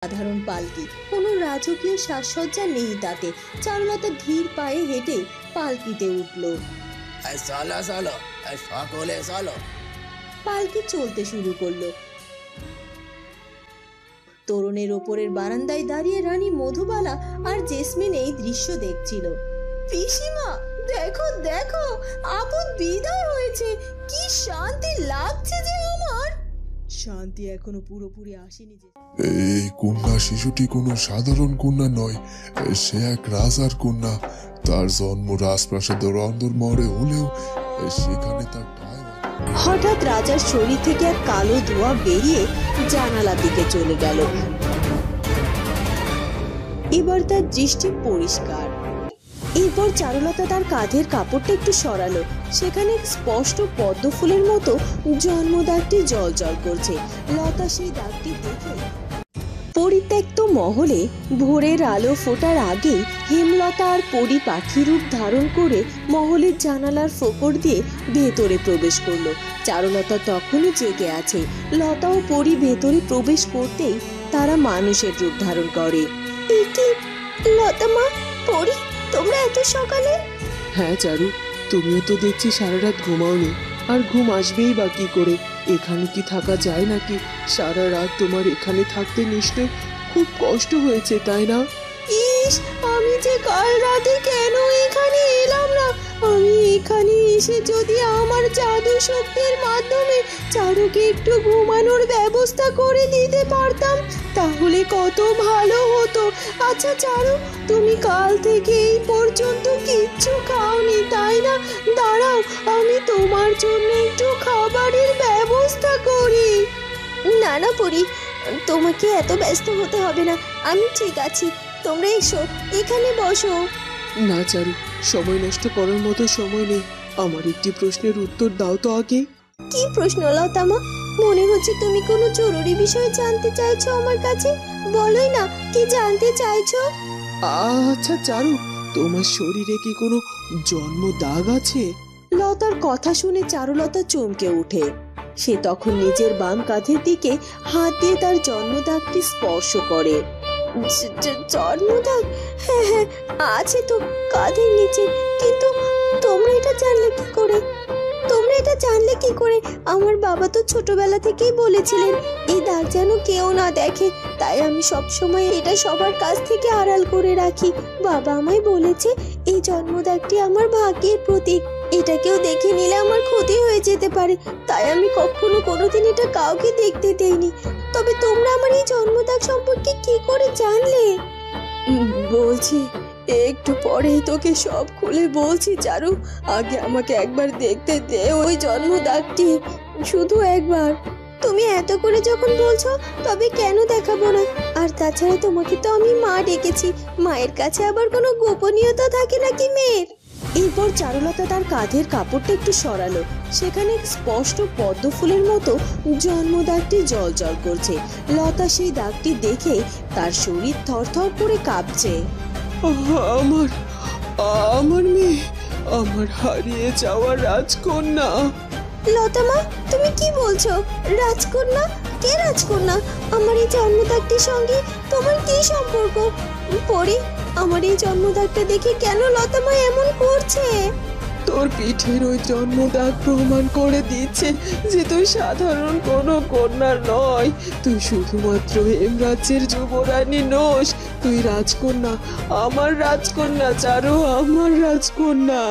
সাধারণ পালকি, কোনো রাজকীয় সাজসজ্জা নেই তাতে। চারুলতা ধীর পায়ে হেঁটে পালকিতে উঠল। পালকি চলতে শুরু করলো। তোরণের ওপরের বারান্দায় দাঁড়িয়ে রানী মধুবালা আর জেসমিন এই দৃশ্য দেখছিল। পিসিমা, দেখো দেখো, আপদ বিদায় হয়েছে, কি শান্তি লাগছে যে আমার। শান্তি এখনো পুরোপুরি আসেনি। এই কন্যা শিশুটি কোনো সাধারণ কন্যা নয়, সে এক রাজার কন্যা। তার জন্ম রাজপ্রাসাদের অন্দরমহলে হলেও সেখানে তার ঠাঁই। হঠাৎ রাজার শরীর থেকে এক কালো ধোঁয়া বেরিয়ে জানালার দিকে চলে গেল। এবার তার দৃষ্টি পরিষ্কার। এরপর চারুলতা তার কাঁধের কাপড়টা একটু সরালো। সেখানে স্পষ্ট পদ্ম ফুলের মতো জন্মদাগটি জ্বলজ্বল করছে। লতা সেই দাগটি দেখে পরিত্যক্ত মহলে ভোরের আলো ফোটার আগেই হেমলতা আর পরি পাখি রূপ ধারণ করে মহলের জানালার ফোকর দিয়ে ভেতরে প্রবেশ করলো। চারুলতা তখনই জেগে আছে। লতা ও পরি ভেতরে প্রবেশ করতেই তারা মানুষের রূপ ধারণ করে। লতা মা, পরি, তোমরা এত সকালে? হ্যাঁ চারু, তুমিও তো দেখছি সারা রাত ঘুমাওনি, আর ঘুম আসবেই বা কি করে? এখানে কি থাকা যায় নাকি? সারা রাত তোমার এখানে থাকতে নিশ্চয় খুব কষ্ট হয়েছে, তাই না? ইস, আমি যে কাল রাতে কেন এখানে এলাম না। আমি এখানে এসে যদি আমার জাদু শক্তির মাধ্যমে চারুকে একটু ঘুমানোর ব্যবস্থা করে দিতে পারতাম তাহলে কত ভালো হতো। আচ্ছা চারু, তুমি কাল থেকে এই পর্যন্ত কিচ্ছু খাওনি, তাই না? দাঁড়াও, আমি তোমার জন্য একটু খাবারের ব্যবস্থা করি। না না পরি, তোমাকে এত ব্যস্ত হতে হবে না, আমি ঠিক আছি। তোমরা এসো, এখানে বসো। না চারু, সময় নষ্ট করার মতো সময় নেই। আমার একটি প্রশ্নের উত্তর দাও তো আগে। কি প্রশ্ন লতামা? মনে হচ্ছে তুমি কোনো জরুরি বিষয় জানতে চাইছো আমার কাছে। বলোই না, কি জানতে চাইছো? আচ্ছা চারু, তোমার শরীরে কি কোনো জন্ম দাগ আছে? লতার কথা শুনে চারুলতা চমকে ওঠে। সে তখন নিজের বাম কাঁধের দিকে হাত দিয়ে তার জন্মদাগটি স্পর্শ করে। জন্মদাগ? হ্যাঁ হ্যাঁ, আছে তো কাঁধের নিচে। কিন্তু তোমরা এটা জানলে কি করে? আমার বাবা তো ছোটবেলা থেকেই বলেছিলেন এই দাগ যেন কেউ না দেখে, তাই আমি সব সময় এটা সবার কাছ থেকে আড়াল করে রাখি। বাবা আমায় বলেছে এই জন্মদাগটি আমার ভাগ্যের প্রতীক, এটা কেউ দেখে নিলে আমার ক্ষতি হয়ে যেতে পারে, তাই আমি কখনো কোনোদিন এটা কাউকে দেখতে দেইনি। তবে তোমরা আমার এই জন্মদাগ সম্পর্কে কি করে জানলে? বলছি, একটু পরেই তোকে সব খুলে বলছি চারু। আগে আমাকে একবার দেখতে দে ওই জন্মদাগটি, শুধু একবার। তুমি এত করে যখন বলছো তবে কেন দেখাবো না? আর তাছাড়া তোমাকে তো আমি মা ডেকেছি, মায়ের কাছে আবার কোনো গোপনীয়তা থাকে নাকি মেয়ের? এরপর চারুলতা তার কাঁধের কাপড়টা একটু সরালো। সেখানে স্পষ্ট পদ্ম ফুলের মতো জন্মদাগটি জ্বলজ্বল করছে। লতা সেই দাগটি দেখে তার শরীর থরথর করে কাঁপছে। আমার আমার মেয়ে, আমার হারিয়ে যাওয়া রাজকন্যা। লতা মা, তুমি কি বলছো? রাজকন্যা? কে রাজকন্যা? আমার এই জন্মদাগটির সঙ্গে তোমার কি সম্পর্ক? পরি, আমার এই জন্মদাগটা দেখে কেন লতা মা এমন করছে? তোর পিঠের ওই জন্মদাগ প্রমাণ করে দিচ্ছে যে তুই সাধারণ কোনো কন্যা নয়, তুই শুধুমাত্র হেমরাজ্যের যুবরানী নোস, তুই রাজকন্যা, আমার রাজকন্যা চারু, আমার রাজকন্যা।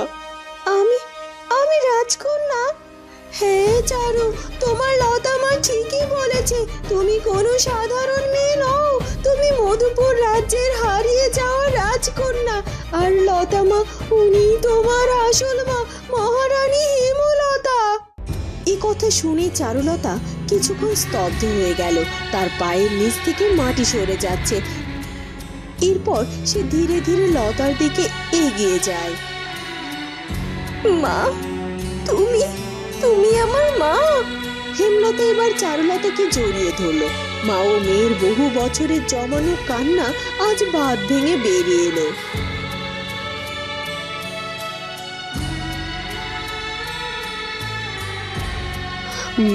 আমি রাজকন্যা? হ্যাঁ চারু, তোমার লতা মা ঠিকই বলেছে, তুমি কোনো সাধারণ মেয়ে নও, তুমি মধুপুর রাজ্যের হারিয়ে যাওয়া রাজকন্যা। আর লতা মা, উনি তোমার আসল মা, মহারানী হেমলতা। এই কথা শুনে চারুলতা কিছুক্ষণ স্তব্ধ হয়ে গেল। তার পায়ের নিচ থেকে মাটি সরে যাচ্ছে। এরপর সে ধীরে ধীরে লতার দিকে এগিয়ে যায়। মা, তুমি আমার মা? হেমলতা এবার চারুলতাকে জড়িয়ে ধরলো। মা ও মেয়ের বহু বছরের জমানো কান্না আজ বাঁধ ভেঙে বেরিয়ে এলো।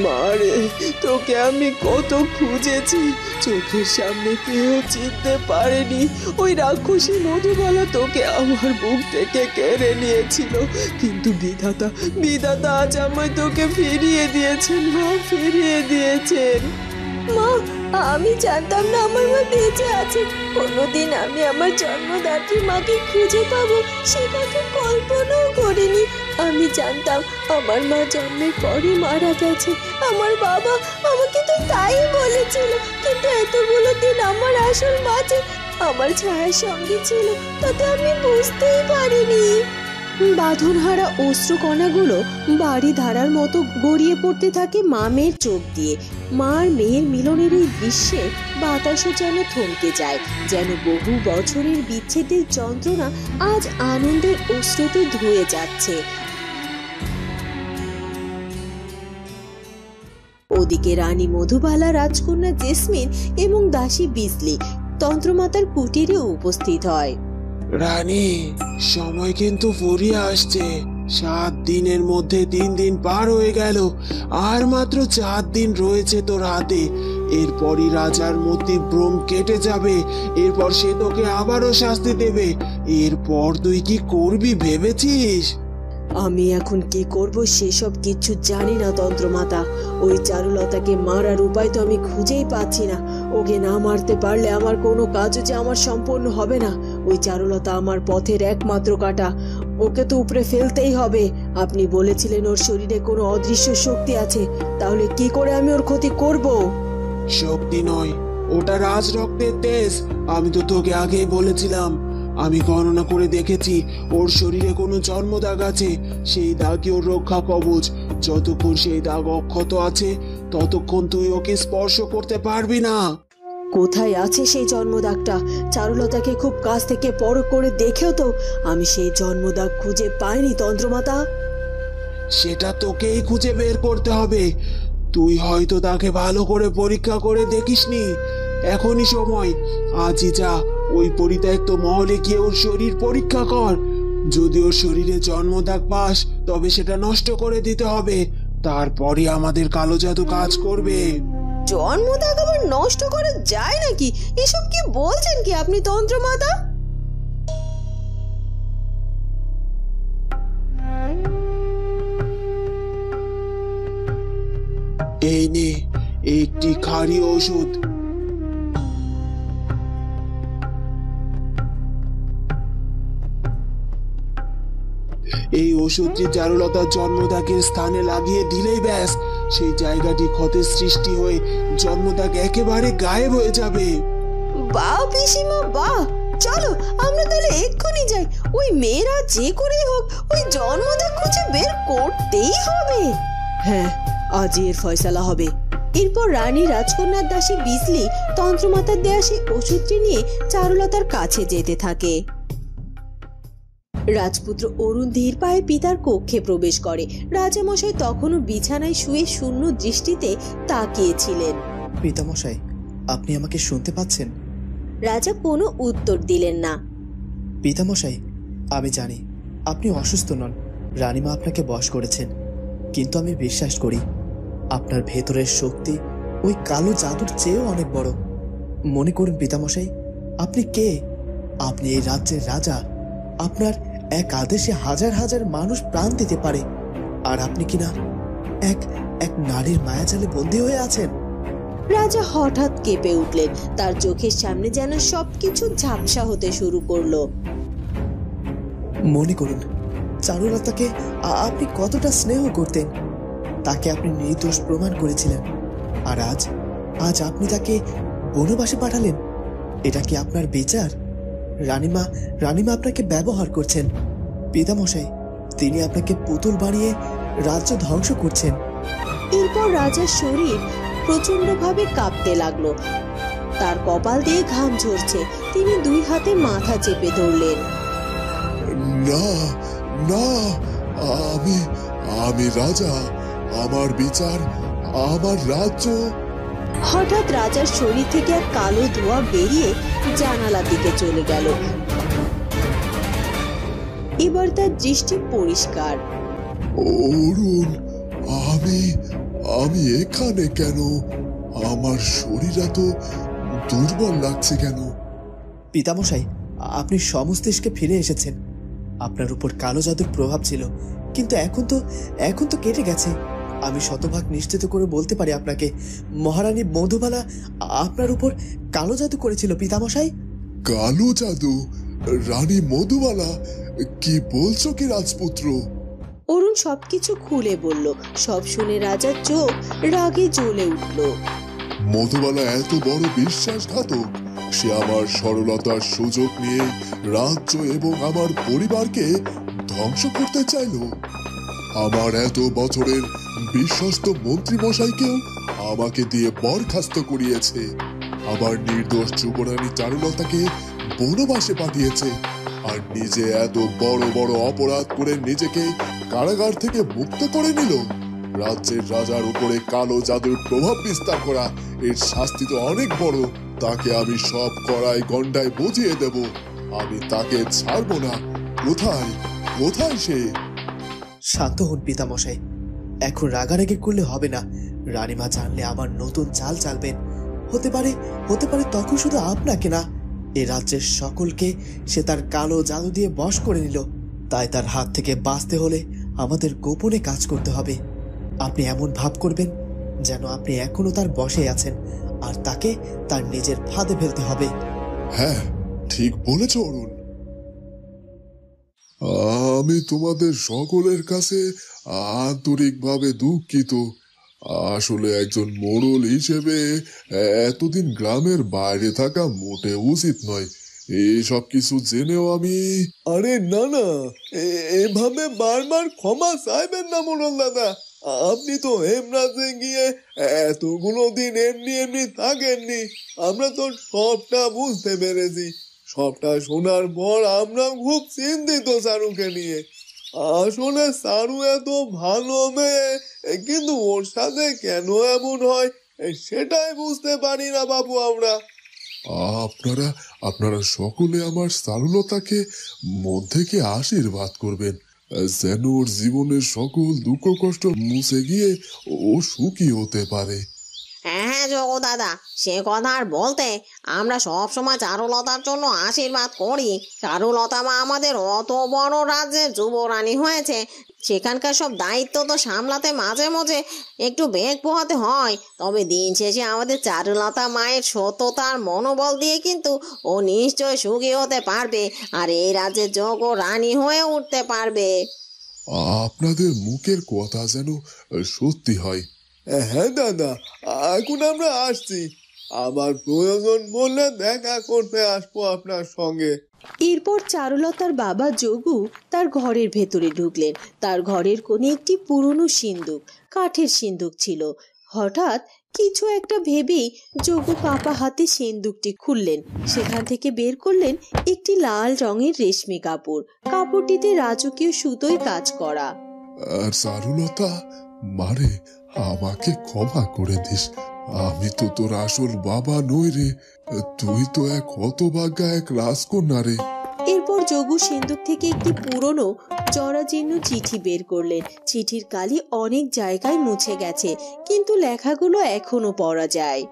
মারে, তোকে আমি কত খুঁজেছি, চোখের সামনে কেউ চিনতে পারেনি। ওই রাক্ষসী মধুবালা তোকে আমার বুক থেকে কেড়ে নিয়েছিল, কিন্তু বিধাতা বিধাতা আজ আমায় তোকে ফিরিয়ে দিয়েছেন মা, ফিরিয়ে দিয়েছেন। মা, আমি জানতাম না আমার মা বেঁচে আছে। কোনোদিন আমি আমার জন্মদাত্রী মাকে খুঁজে পাবো সে কথা কল্পনাও করিনি। আমি জানতাম আমার মা জন্মের পরই মারা গেছে। আমার বাবা আমাকে তো তাই বলেছিল, কিন্তু এতগুলো দিন আমার আসল মা যে আমার ছায়ার সঙ্গে ছিল তাতে আমি বুঝতেই পারিনি। বাঁধনহারা অশ্রুকণাগুলো বাড়ি ধারার মতো গড়িয়ে পড়তে থাকে মা মেয়ের চোখ দিয়ে। মা আর মেয়ের মিলনের এই দৃশ্যে বাতাসও যেন থমকে যায়, যেন বহু বছরের বিচ্ছেদের যন্ত্রণা আজ আনন্দের অশ্রুতে ধুয়ে যাচ্ছে। ওদিকে রানী মধুবালা, রাজকন্যা জেসমিন এবং দাসী বিজলি তন্ত্রমাতার কুটিরে উপস্থিত হয়। রানী, সময় কিন্তু ফুরিয়ে আসছে। 7 দিনের মধ্যে 3 দিন পার হয়ে গেল, আর মাত্র 4 দিন রয়েছে তোর হাতে। এরপরই রাজার মতিভ্রম কেটে যাবে, এরপর সে তোকে আবারও শাস্তি দেবে। এরপর তুই কি করবি ভেবেছিস? আমি এখন কি করব সেসব কিচ্ছু জানি না তন্ত্রমাতা। ওই চারুলতাকে মারার উপায় তো আমি খুঁজেই পাচ্ছি না। ওকে না মারতে পারলে আমার কোনো কাজও যে আমার সম্পূর্ণ হবে না। ওই চারুলতা আমার পথের একমাত্র কাঁটা, ওকে তো উপরে ফেলতেই হবে। আপনি বলেছিলেন ওর শরীরে কোনো অদৃশ্য শক্তি আছে, তাহলে কি করে আমি ওর ক্ষতি করব? শক্তি নয়, ওটা রাজ রক্তের তেজ। আমি তো তোকে আগেই বলেছিলাম। আমি গণনা করে দেখেছি, ওর শরীরে কোনো জন্মদাগ আছে। সেই দাগই ওর রক্ষা কবচ। যতক্ষণ সেই দাগ অক্ষত আছে ততক্ষণ তুই ওকে স্পর্শ করতে পারবি না। কোথায় আছে সেই জন্মদাগটা? চারুলতাকে খুব কাছ থেকে পরখ করে দেখেও তো আমি সেই জন্মদাগ খুঁজে পাইনি তন্ত্রমাতা। সেটা তোকেই খুঁজে বের করতে হবে। তুই হয়তো তাকে ভালো করে পরীক্ষা করে দেখিসনি। এখনই সময়, আজই যা ওই পরিত্যক্ত মহলে গিয়ে ওর শরীর পরীক্ষা কর। যদি ওর শরীরে জন্মদাগ পাস তবে সেটা নষ্ট করে দিতে হবে, তারপরই আমাদের কালো জাদু কাজ করবে। জন্মদাগ আবার নষ্ট করা যায় নাকি? এসব কি বলছেন কি আপনি তন্ত্রমাতা? এই নে একটি খাঁড়ি ওষুধ। এই ওষুধটি চারুলতার জন্মদাগের স্থানে লাগিয়ে দিলেই ব্যাস, সেই জায়গাটি ক্ষতের সৃষ্টি হয়ে জন্মদাগ একেবারে গায়েব হয়ে যাবে। বাহ পিসিমা বাহ, চলো আমরা তাহলে এক্ষুনি যাই। ওই মেয়েরা যে করেই হোক ওই জন্মদাগ খুঁজে বের করতেই হবে। হ্যাঁ, আজই এর ফয়সালা হবে। এরপর রানী, রাজকন্যার দাসী বিজলি তন্ত্রমাতার দেয়া সেই ওষুধটি নিয়ে চারুলতার কাছে যেতে থাকে। রাজপুত্র অরুণ ধীর পায়ে পিতার কক্ষে প্রবেশ করে। রাজামশাই তখনও বিছানায় শুয়ে শূন্য দৃষ্টিতে তাকিয়েছিলেন। পিতামশাই, আপনি আমাকে শুনতে পাচ্ছেন? রাজা কোনো উত্তর দিলেন না। পিতামশাই, আমি জানি আপনি অসুস্থ নন, রানীমা আপনাকে বশ করেছেন, কিন্তু আমি বিশ্বাস করি আপনার ভেতরের শক্তি ওই কালো জাদুর চেয়েও অনেক বড়। মনে করুন পিতামশাই, আপনি কে? আপনি এই রাজ্যের রাজা। আপনার এক আদেশে হাজার হাজার মানুষ প্রাণ দিতে পারে, আর আপনি কিনা এক এক নারীর মায়াজালে বন্দী হয়ে আছেন। রাজা হঠাৎ কেঁপে উঠলেন। তার চোখের সামনে যেন সবকিছু ঝাপসা হতে শুরু করলো। মনে করুন চারুলতাকে আপনি কতটা স্নেহ করতেন, তাকে আপনি নির্দোষ প্রমাণ করেছিলেন, আর আজ আপনি তাকে বনবাসে পাঠালেন। এটা কি আপনার বিচার? রানীমা আপনাকে ব্যবহার করছেন। পিতামশাই, তিনি আপনাকে পুতুল বানিয়ে রাজ্য ধ্বংস করছেন। এরপর রাজার শরীর প্রচন্ডভাবে কাঁপতে লাগলো। তার কপাল দিয়ে ঘাম ঝরছে। তিনি 2 হাতে মাথা চেপে ধরলেন। না না, আমি রাজা, আমার বিচার, আমার রাজ্য। হঠাৎ রাজার শরীর থেকে এক কালো ধোঁয়া বেরিয়ে জানালার দিকে চলে গেল। এবার তার দৃষ্টি পরিষ্কার। অরুণ, আমি এখানে কেন? আমার শরীর এত দুর্বল লাগছে কেন? পিতামশাই, আপনি সমস্তিষ্কে ফিরে এসেছেন। আপনার উপর কালো জাদুর প্রভাব ছিল, কিন্তু এখন তো কেটে গেছে। আমি শতভাগ নিশ্চিত করে বলতে পারি আপনাকে, মহারানী মধুবালা আপনার উপর কালো জাদু করেছিল পিতামশাই। কালো জাদু? রানী মধুবালা? কি বলছো কি রাজপুত্র? অরুণ সবকিছু খুলে বলল। সব শুনে রাজার চোখ রাগে জ্বলে উঠল। মধুবালা এত বড় বিশ্বাসঘাতক? সে আমার সরলতার সুযোগ নিয়ে রাজ্য এবং আমার পরিবারকে ধ্বংস করতে চাইলো। আমার এত বছরের বিশ্বস্ত মন্ত্রী মশাইকেও আমাকে দিয়ে বরখাস্ত করিয়েছে। আবার নির্দোষ যুবরানী চারুলতাকে বনবাসে পাঠিয়েছে, আর নিজে এত বড় বড় অপরাধ করে নিজেকে কারাগার থেকে মুক্ত করে নিল। রাজ্যের রাজার উপরে কালো জাদুর প্রভাব বিস্তার করা, এর শাস্তি তো অনেক বড়। তাকে আমি সব কড়াই গন্ডায় বুঝিয়ে দেব। আমি তাকে ছাড়বো না। কোথায় কোথায় সে? শান্ত হন পিতামশাই, এখন রাগারাগি করলে হবে না। রানীমা জানলে আবার নতুন চাল চালবেন। হতে পারে তখন শুধু আপনাকে না, এ রাজ্যের সকলকে সে তার কালো জাদু দিয়ে বশ করে নিল। তাই তার হাত থেকে বাঁচতে হলে আমাদের গোপনে কাজ করতে হবে। আপনি এমন ভাব করবেন যেন আপনি এখনো তার বশে আছেন, আর তাকে তার নিজের ফাঁদে ফেলতে হবে। হ্যাঁ, ঠিক বলেছ অরুণ। আমি তোমাদের সকলের কাছে আন্তরিকভাবে দুঃখিত। আসলে একজন মোড়ল হিসেবে এতদিন গ্রামের বাইরে থাকা মোটে উচিত নয়। এসব কিছু জেনেও আমি... আরে না না, এভাবে বারবার ক্ষমা চাইবেন না মোড়ল দাদা। আপনি তো হেমরাজে গিয়ে এতগুলো দিন এমনি এমনি থাকেননি। আমরা তো সবটা বুঝতে পেরেছি। সবটা শোনার পর আমরা খুব চিন্তিত চারুকে নিয়ে। আসলে চারু এত ভালো মেয়ে, কিন্তু ওর সাথে কেন এমন হয় সেটাই বুঝতে পারি না বাবু আমরা। আপনারা সকলে আমার চারুলতাকে মন থেকে আশীর্বাদ করবেন, যেন ওর জীবনের সকল দুঃখ কষ্ট মুছে গিয়ে ও সুখী হতে পারে। হ্যাঁ যোগু দাদা, সে কথা আর বলতে। আমরা সব সময় চারুলতার জন্য আশীর্বাদ করি। চারুলতা মা আমাদের অত বড় রাজ্যের যুবরানী হয়েছে, সেখানকার সব দায়িত্ব তো সামলাতে মাঝে মাঝে একটু বেগ পোহাতে হয়। তবে দিন শেষে আমাদের চারুলতা মায়ের সততার মনোবল দিয়ে কিন্তু ও নিশ্চয় সুখী হতে পারবে, আর এই রাজ্যের যোগ্য রানী হয়ে উঠতে পারবে। আপনাদের মুখের কথা যেন সত্যি হয়। হ্যাঁ দাদা, এখন আমরা আসছি। আবার প্রয়োজন বললে দেখা করতে আসবো আপনার সঙ্গে। এরপর চারুলতার বাবা যোগু তার ঘরের ভেতরে ঢুকলেন। তার ঘরের কোণে একটি পুরনো সিন্দুক, কাঠের সিন্দুক ছিল। হঠাৎ কিছু একটা ভেবেই যোগু কাঁপা হাতে সিন্দুকটি খুললেন। সেখান থেকে বের করলেন একটি লাল রঙের রেশমি কাপড়। কাপড়টিতে রাজকীয় সুতোয় কাজ করা। আর চারুলতা, মারে, আমাকে ক্ষমা করে দিস। আমি তো তোর আসল বাবা নই রে। তুই তো এক হতভাগা এক রাজকন্যা রে। এরপর যোগু সিন্দুক থেকে একটি পুরনো জরাজীর্ণ চিঠি বের করলেন। চিঠির কালি অনেক জায়গায় মুছে গেছে, কিন্তু লেখাগুলো এখনো পড়া যায়।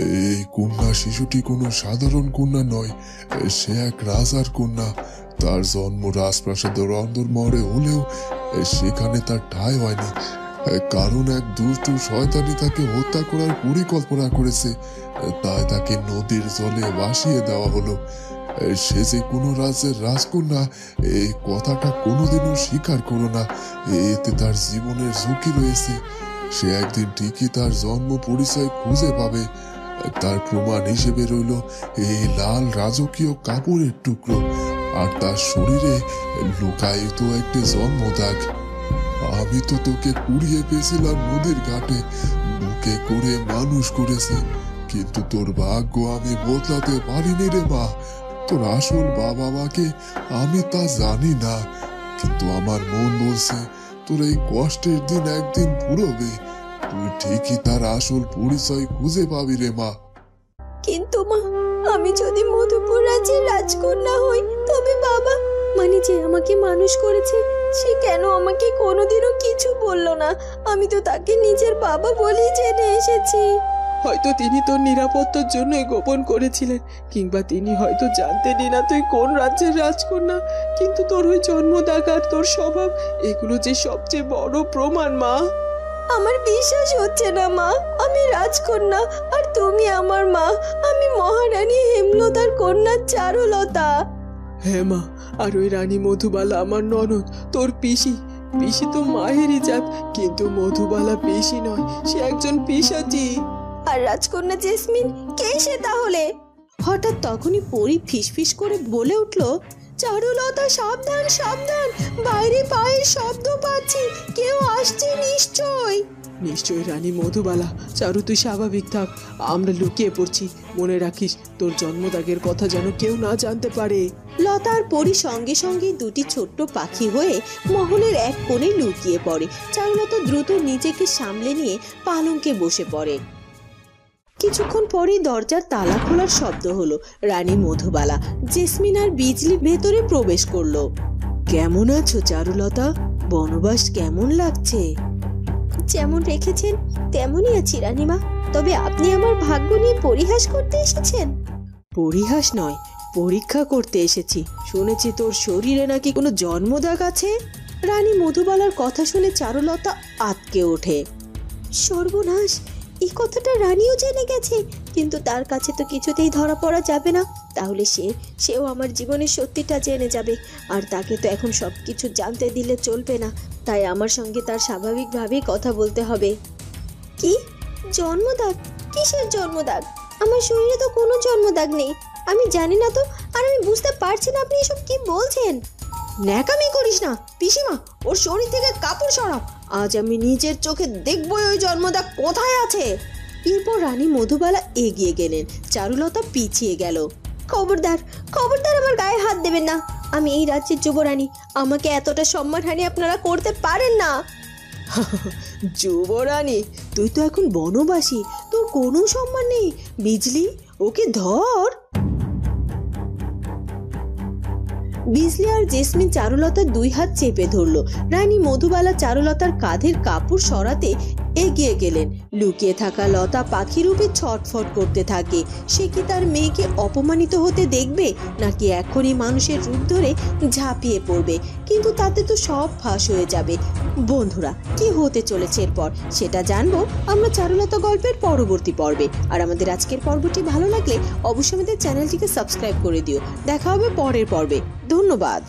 এই কন্যা শিশুটি কোনো সাধারণ কন্যা নয়, সে এক রাজার কন্যা। তার জন্ম রাজপ্রাসাদের অন্দরমহলে হলেও সেখানে তার ঠাঁই হয়নি, কারণ এক দুষ্ট শয়তানি তাকে হত্যা করার পরিকল্পনা করেছে। তাই তাকে নদীর জলে ভাসিয়ে দেওয়া হলো। সে যে কোনো রাজ্যের রাজকন্যা, এই কথাটা কোনোদিনও স্বীকার করো না। এতে তার জীবনের ঝুঁকি রয়েছে। সে একদিন ঠিকই তার জন্ম পরিচয় খুঁজে পাবে। তার প্রমাণ হিসেবে রইল এই লাল রাজকীয় কাপড়ের টুকরো, আর তার শরীরে লুকায়িত একটি জন্মদাগ। আমি তো তোকে কুড়িয়ে পেয়েছিলাম নদীর ঘাটে, বুকে করে মানুষ করেছে, কিন্তু তোর ভাগ্য আমি বদলাতে পারিনি রে মা। তোর আসল বাবা মাকে আমি তা জানি না, কিন্তু আমার মন বলছে তোর এই কষ্টের দিন একদিন ফুরবে। তুই ঠিকই তার আসল পরিচয় খুঁজে পাবি রে মা। কিন্তু মা, আমি যদি মধুপুর রাজ্যের রাজকন্যা হই, তবে বাবা, মানে যে আমাকে মানুষ করেছে, সে কেন আমাকে কোনোদিনও কিছু বললো না? আমি তো তাকে নিজের বাবা বলেই জেনে এসেছি। হয়তো তিনি তোর নিরাপত্তার জন্যই গোপন করেছিলেন, কিংবা তিনি হয়তো জানতেনই না তুই কোন রাজ্যের রাজকন্যা। কিন্তু তোর ওই জন্মদাগ আর তোর স্বভাব, এগুলো যে সবচেয়ে বড় প্রমাণ মা। আমার বিশ্বাস হচ্ছে না মা, আমি রাজকন্যা আর তুমি আমার মা। আমি মহারানী হেমলতার কন্যা চারুলতা। হ্যাঁ মা, আর ওই রানী মধুবালা আমার ননদ, তোর পিসি। পিসি তো মায়েরই জাত, কিন্তু মধুবালা পিসি নয়, সে একজন পিশাচি। আর রাজকন্যা জেসমিন কে সে তাহলে? হঠাৎ তখনই পরি ফিসফিস করে বলে উঠল, চারুলতা সাবধান সাবধান, বাইরে পায়ের শব্দ পাচ্ছি, কেউ আসছে নিশ্চয়। নিশ্চয় রানী মধুবালা। চারু, তুই স্বাভাবিক থাক, আমরা লুকিয়ে পড়ছি। মনে রাখিস, তোর জন্মদাগের কথা যেন কেউ না জানতে পারে। লতা আর পরি সঙ্গে সঙ্গে দুটি ছোট্ট পাখি হয়ে মহলের এক কোণে লুকিয়ে পড়ে। চারুলতা দ্রুত নিজেকে সামলে নিয়ে পালঙ্কে বসে পড়ে। কিছুক্ষণ পরেই দরজার তালা খোলার শব্দ হলো। রানী মধুবালা, জেসমিন আর বিজলি ভেতরে প্রবেশ করলো। কেমন আছো চারুলতা? বনবাস কেমন লাগছে? যেমন রেখেছেন তেমনই আছি রানীমা। তবে আপনি আমার ভাগ্য নিয়ে পরিহাস করতে এসেছেন? পরিহাস নয়, পরীক্ষা করতে এসেছি। শুনেছি তোর শরীরে নাকি কোনো জন্মদাগ আছে। রানী মধুবালার কথা শুনে চারুলতা আঁতকে ওঠে। সর্বনাশ, এই কথাটা রানীও জেনে গেছে, কিন্তু তার কাছে তো কিছুতেই ধরা পড়া যাবে না। তাহলে সেও আমার জীবনের সত্যিটা জেনে যাবে, আর তাকে তো এখন সবকিছু জানতে দিলে চলবে না। তাই আমার সঙ্গে তার স্বাভাবিকভাবেই কথা বলতে হবে। কি জন্মদাগ? কিসের জন্মদাগ? আমার শরীরে তো কোনো জন্মদাগ নেই। আমি জানি না তো, আর আমি বুঝতে পারছি না আপনি এসব কি বলছেন। ন্যাকামি করিস না পিসিমা, ওর শরীর থেকে কাপড় সরাও। আজ আমি নিজের চোখে দেখবই ওই জন্মদাগ কোথায় আছে। এরপর রানী মধুবালা এগিয়ে গেলেন, চারুলতা পিছিয়ে গেল। খবরদার খবরদার, আমার গায়ে হাত দেবেন না। আমি এই রাজ্যের যুবরানী, আমাকে এতটা সম্মানহানি আপনারা করতে পারেন না। যুবরানী? তুই তো এখন বনবাসী, তোর কোনো সম্মান নেই। বিজলি, ওকে ধর। বিজলি আর জেসমিন চারুলতার দুই হাত চেপে ধরল। রানী মধুবালা চারুলতার কাঁধের কাপড় সরাতে এগিয়ে গেলেন। লুকিয়ে থাকা লতা পাখি রূপে ছটফট করতে থাকে। সে কি তার মেয়েকে অপমানিত হতে দেখবে, নাকি এখনই মানুষের রূপ ধরে ঝাঁপিয়ে পড়বে? কিন্তু তাতে তো সব ফাঁস হয়ে যাবে। বন্ধুরা, কি হতে চলেছে এরপর সেটা জানবো আমরা চারুলতা গল্পের পরবর্তী পর্বে। আর আমাদের আজকের পর্বটি ভালো লাগলে অবশ্যই আমাদের চ্যানেলটিকে সাবস্ক্রাইব করে দিও। দেখা হবে পরের পর্বে। ধন্যবাদ।